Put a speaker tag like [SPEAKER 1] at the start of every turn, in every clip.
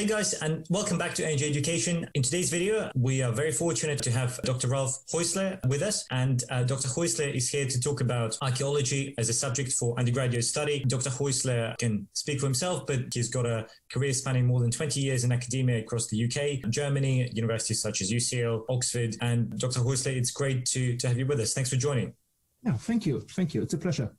[SPEAKER 1] Hey guys, and welcome back to A&J Education. In today's video, we are very fortunate to have Dr. Ralph Haussler with us. And Dr. Haussler is here to talk about archaeology as a subject for undergraduate study. Dr. Haussler can speak for himself, but he's got a career spanning more than 20 years in academia across the UK, Germany, universities such as UCL, Oxford. And Dr. Haussler, it's great to have you with us. Thanks for joining.
[SPEAKER 2] Yeah, thank you. Thank you. It's a pleasure.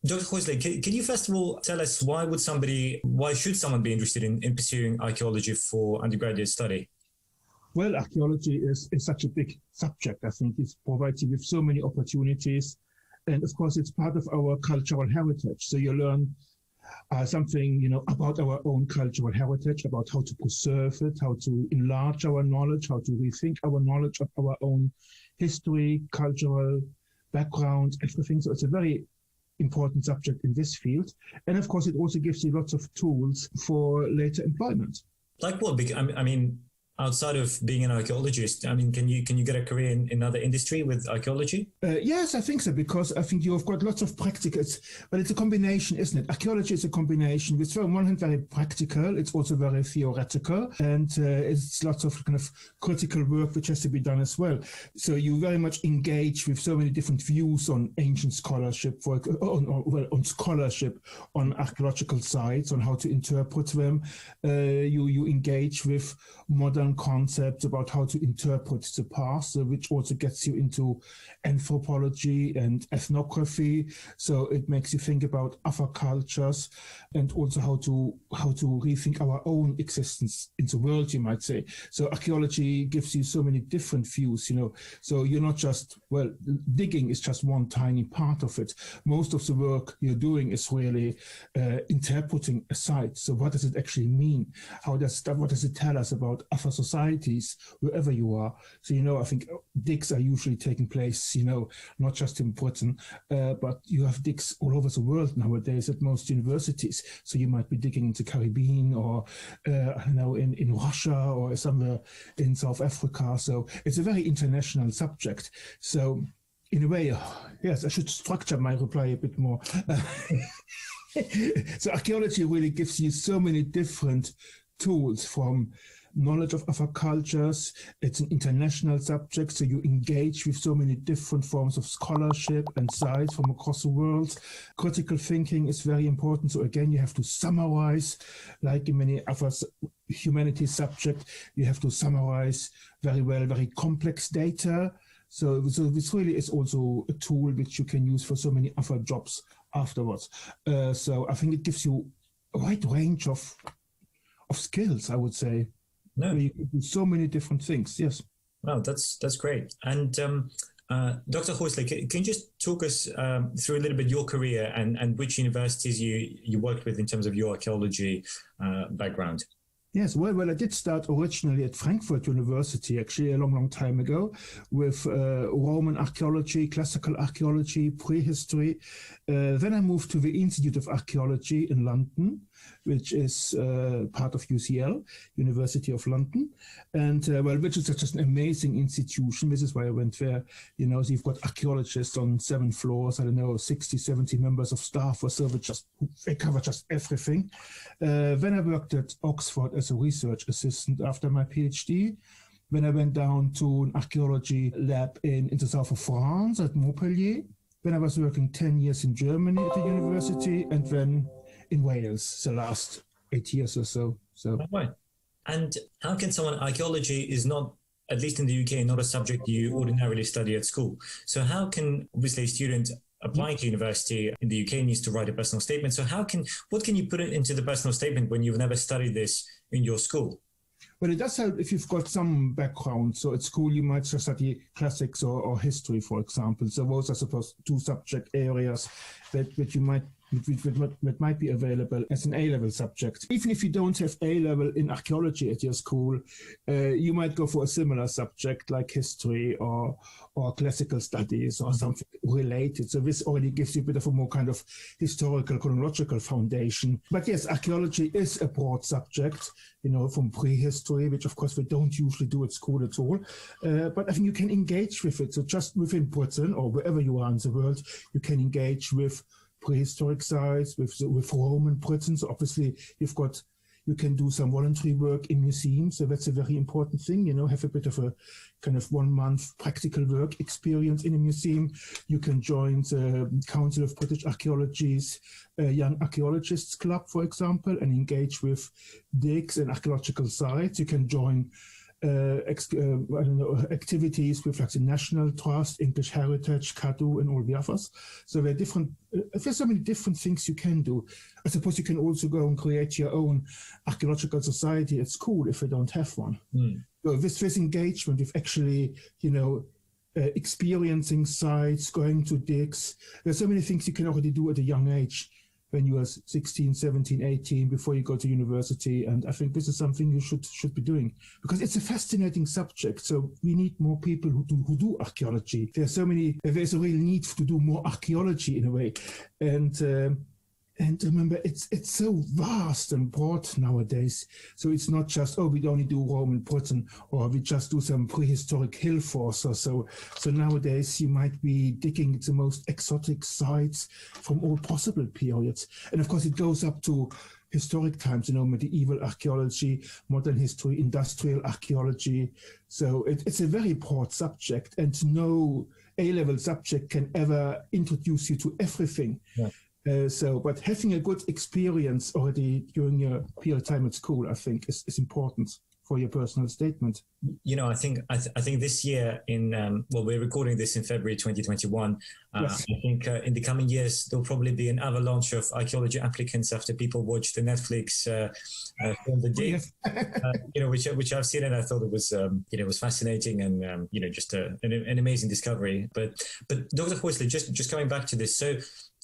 [SPEAKER 1] Dr. Haussler, can you first of all tell us why should someone be interested in pursuing archaeology for undergraduate study?
[SPEAKER 2] Well, archaeology is such a big subject. I think it provides you with so many opportunities. And of course, it's part of our cultural heritage. So you learn something, about our own cultural heritage, about how to preserve it, how to enlarge our knowledge, how to rethink our knowledge of our own history, cultural background, everything. So it's a very important subject in this field. And of course, it also gives you lots of tools for later employment.
[SPEAKER 1] Like what? I mean, outside of being an archaeologist, can you get a career in another industry with archaeology?
[SPEAKER 2] Yes, I think so, because I think you've got lots of practicals, but it's a combination, isn't it? Archaeology is a combination. It's on one hand very practical, it's also very theoretical, and it's lots of kind of critical work which has to be done as well. So you very much engage with so many different views on ancient scholarship, on scholarship, on archaeological sites, on how to interpret them. You engage with modern concepts about how to interpret the past, which also gets you into anthropology and ethnography. So it makes you think about other cultures and also how to rethink our own existence in the world, you might say. So archaeology gives you so many different views, So you're not just, digging is just one tiny part of it. Most of the work you're doing is really interpreting a site. So what does it actually mean? What does it tell us about other societies, wherever you are? So, I think digs are usually taking place, not just in Britain, but you have digs all over the world nowadays at most universities. So you might be digging in the Caribbean or, in Russia or somewhere in South Africa. So it's a very international subject. So in a way, yes, I should structure my reply a bit more. So archaeology really gives you so many different tools, from knowledge of other cultures. It's an international subject, so you engage with so many different forms of scholarship and sites from across the world. Critical thinking is very important. So again, you have to summarize, like in many other humanities subjects, you have to summarize very well, very complex data. So this really is also a tool which you can use for so many other jobs afterwards. So I think it gives you a wide range of skills, I would say. No. You can do so many different things. Yes.
[SPEAKER 1] Wow, that's great. And Dr. Haussler, can you just talk us through a little bit your career and which universities you worked with in terms of your archaeology background?
[SPEAKER 2] Yes, well, I did start originally at Frankfurt University, actually a long time ago, with Roman archaeology, classical archaeology, prehistory. Then I moved to the Institute of Archaeology in London, which is part of UCL, University of London, and which is just an amazing institution. This is why I went there. So you've got archaeologists on 7 floors, 60, 70 members of staff or so, they cover just everything. Then I worked at Oxford as a research assistant after my PhD. When I went down to an archaeology lab in the south of France at Montpellier. Then I was working 10 years in Germany at the university, and then in Wales the last 8 years or so.
[SPEAKER 1] Right. And how can archaeology is not, at least in the UK, not a subject you ordinarily study at school. So how can, obviously, a student applying to university in the UK needs to write a personal statement. So what can you put into the personal statement when you've never studied this in your school?
[SPEAKER 2] Well, it does help if you've got some background. So at school, you might just study classics or history, for example. So those are supposed 2 subject areas that you might that might be available as an A-level subject. Even if you don't have A-level in archaeology at your school, you might go for a similar subject like history or classical studies or something related. So this already gives you a bit of a more kind of historical, chronological foundation. But yes, archaeology is a broad subject, from prehistory, which of course we don't usually do at school at all. But I think you can engage with it. So just within Britain or wherever you are in the world, you can engage with prehistoric sites, with Roman Britain. So obviously you can do some voluntary work in museums. So that's a very important thing, have a bit of a kind of 1 month practical work experience in a museum. You can join the Council of British Archaeology's Young Archaeologists Club, for example, and engage with digs and archaeological sites. You can join activities with like the National Trust, English Heritage, CADU, and all the others. So there are there's so many different things you can do. I suppose you can also go and create your own archaeological society at school if you don't have one. So this engagement with actually, experiencing sites, going to digs, there's so many things you can already do at a young age when you are 16, 17, 18, before you go to university. And I think this is something you should be doing because it's a fascinating subject. So we need more people who do archaeology. There's a real need to do more archaeology in a way. And remember, it's so vast and broad nowadays. So it's not just, we only do Roman Britain or we just do some prehistoric hill force or so. So nowadays you might be digging the most exotic sites from all possible periods. And of course it goes up to historic times, medieval archaeology, modern history, industrial archaeology. So it's a very broad subject and no A-level subject can ever introduce you to everything. Yeah. But having a good experience already during your period of time at school, I think, is important for your personal statement.
[SPEAKER 1] I think this year we're recording this in February 2021. Yes. I think in the coming years there'll probably be an avalanche of archaeology applicants after people watch the Netflix film The Dig, which I've seen and I thought it was fascinating and just an amazing discovery. But Dr. Haussler, just coming back to this, so.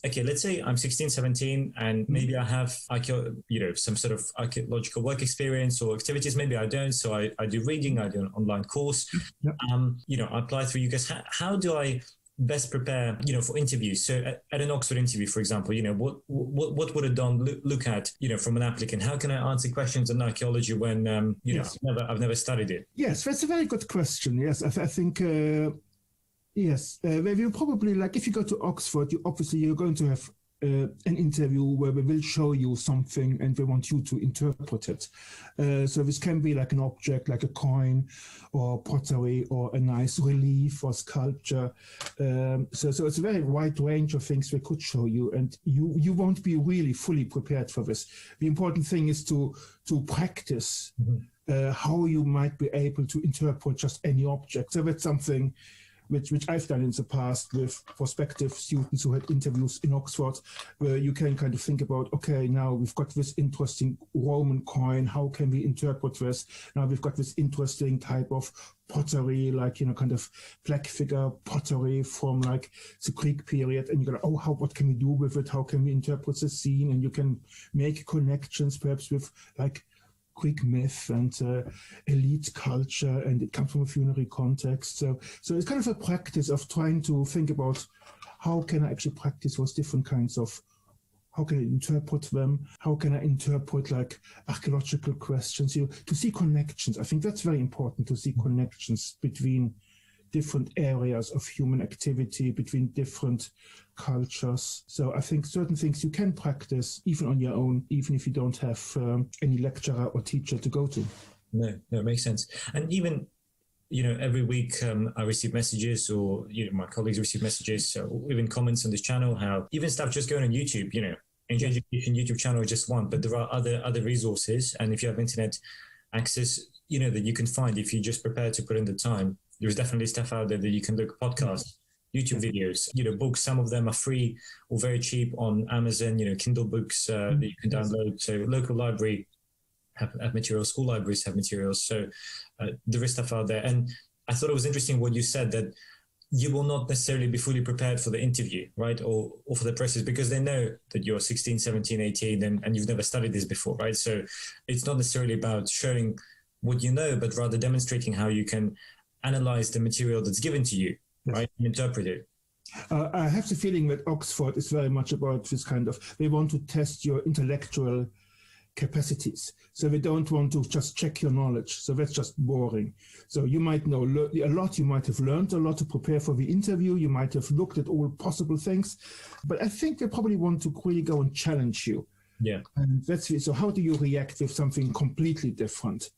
[SPEAKER 1] Okay, let's say I'm 16, 17, and maybe I have some sort of archaeological work experience or activities. Maybe I don't. So I do reading, I do an online course. Yep. I apply through you guys. How do I best prepare, for interviews? So at an Oxford interview, for example, what would a Don look at, from an applicant? How can I answer questions on archaeology when, I've never studied it?
[SPEAKER 2] Yes, that's a very good question. Yes, I think... Yes, we'll probably, if you go to Oxford, you're going to have an interview where we will show you something and we want you to interpret it. So this can be like an object, like a coin or pottery or a nice relief or sculpture. So it's a very wide range of things we could show you, and you won't be really fully prepared for this. The important thing is to practice how you might be able to interpret just any object. So that's something which I've done in the past with prospective students who had interviews in Oxford, where you can kind of think about, okay, now we've got this interesting Roman coin, how can we interpret this? Now we've got this interesting type of pottery, kind of black figure pottery from the Greek period, and you go, what can we do with it? How can we interpret the scene? And you can make connections perhaps with Greek myth and elite culture, and it comes from a funerary context. So it's kind of a practice of trying to think about how can I actually practice those different kinds of, how can I interpret them? How can I interpret archaeological questions? To see connections. I think that's very important, to see connections between different areas of human activity, between different cultures. So I think certain things you can practice even on your own, even if you don't have any lecturer or teacher to go to.
[SPEAKER 1] No, it makes sense. And even, every week I receive messages, or my colleagues receive messages, or even comments on this channel, how even stuff just going on YouTube, A&J Education YouTube channel is just one, but there are other resources. And if you have internet access, that you can find if you just prepare to put in the time. There's definitely stuff out there that you can look, podcasts, YouTube videos, books. Some of them are free or very cheap on Amazon, Kindle books that you can download. So local library have materials, school libraries have materials. So there is stuff out there. And I thought it was interesting what you said, that you will not necessarily be fully prepared for the interview, right? Or for the process, because they know that you're 16, 17, 18 and you've never studied this before, right? So it's not necessarily about showing what you know, but rather demonstrating how you can analyze the material that's given to you, right? And interpret it.
[SPEAKER 2] I have the feeling that Oxford is very much about this kind of, they want to test your intellectual capacities. So they don't want to just check your knowledge. So that's just boring. So you might know a lot, you might have learned a lot to prepare for the interview, you might have looked at all possible things, but I think they probably want to really go and challenge you.
[SPEAKER 1] Yeah.
[SPEAKER 2] And that's it. So how do you react with something completely different?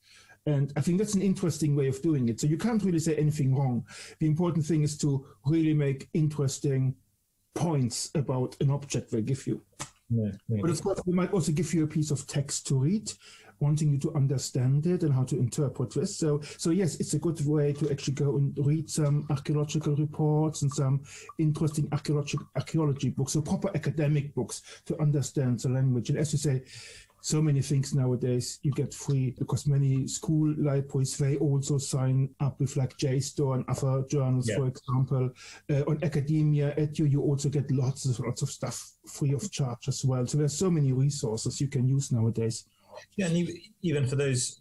[SPEAKER 2] And I think that's an interesting way of doing it. So you can't really say anything wrong. The important thing is to really make interesting points about an object they give you.
[SPEAKER 1] Yeah.
[SPEAKER 2] But of course, we might also give you a piece of text to read, wanting you to understand it and how to interpret this. So yes, it's a good way to actually go and read some archaeological reports and some interesting archaeology books, so proper academic books to understand the language. And as you say, so many things nowadays you get free because many school libraries, they also sign up with like JSTOR and other journals, for example. On Academia, Edu, you also get lots of stuff free of charge as well. So there's so many resources you can use nowadays.
[SPEAKER 1] Yeah, and even for those,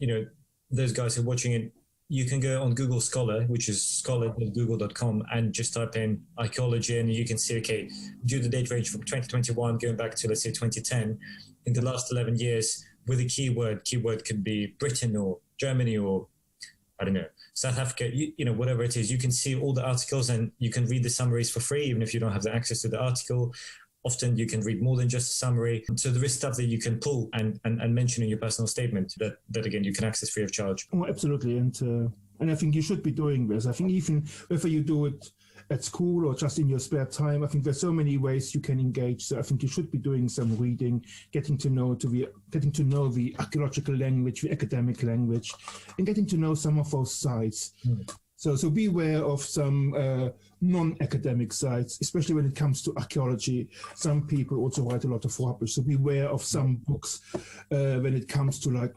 [SPEAKER 1] those guys who are watching it, you can go on Google Scholar, which is scholar.google.com, and just type in archaeology, and you can see, okay, due to date range from 2021 going back to, let's say, 2010, in the last 11 years, with a keyword could be Britain or Germany or, I don't know, South Africa, whatever it is, you can see all the articles and you can read the summaries for free, even if you don't have the access to the article. Often you can read more than just a summary. So there is stuff that you can pull and mention in your personal statement that again, you can access free of charge.
[SPEAKER 2] Oh, absolutely. And I think you should be doing this. I think even whether you do it at school or just in your spare time, I think there's so many ways you can engage. So I think you should be doing some reading, getting to know the archaeological language, the academic language, and getting to know some of those sites. So beware of some non-academic sites, especially when it comes to archaeology. Some people also write a lot of rubbish. So beware of some books when it comes to like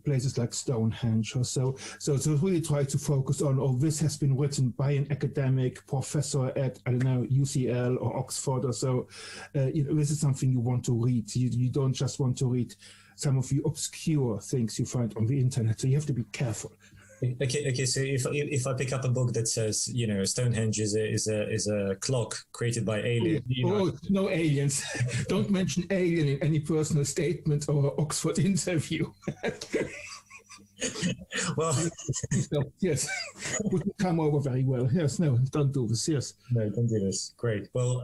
[SPEAKER 2] places like Stonehenge or so. So really try to focus on, this has been written by an academic professor at, I don't know, UCL or Oxford or so. This is something you want to read. You don't just want to read some of the obscure things you find on the internet. So you have to be careful.
[SPEAKER 1] Okay. So if I pick up a book that says, Stonehenge is a clock created by aliens.
[SPEAKER 2] No aliens! Don't mention alien in any personal statement or Oxford interview.
[SPEAKER 1] Well,
[SPEAKER 2] yes, wouldn't come over very well. Yes, no, don't do this. Yes,
[SPEAKER 1] no, don't do this. Great. Well,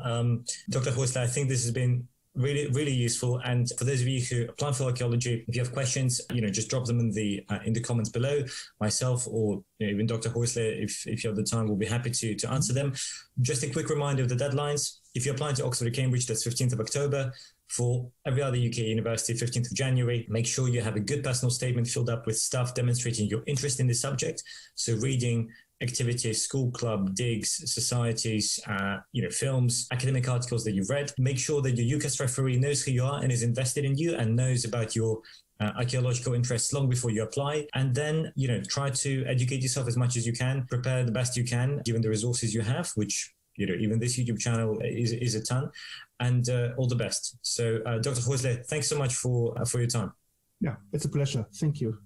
[SPEAKER 1] Dr. Haussler, I think this has been really, really useful. And for those of you who apply for archaeology, if you have questions, just drop them in the comments below. Myself or even Dr. Haussler, if you have the time, we'll be happy to answer them. Just a quick reminder of the deadlines. If you're applying to Oxford or Cambridge, that's 15th of October. For every other UK university, 15th of January. Make sure you have a good personal statement filled up with stuff demonstrating your interest in the subject. So reading, activities, school club, digs, societies, films, academic articles that you've read. Make sure that your UCAS referee knows who you are and is invested in you and knows about your archaeological interests long before you apply. And then, try to educate yourself as much as you can, prepare the best you can, given the resources you have, which, even this YouTube channel is a ton, and all the best. So, Dr. Haussler, thanks so much for your time.
[SPEAKER 2] Yeah, it's a pleasure. Thank you.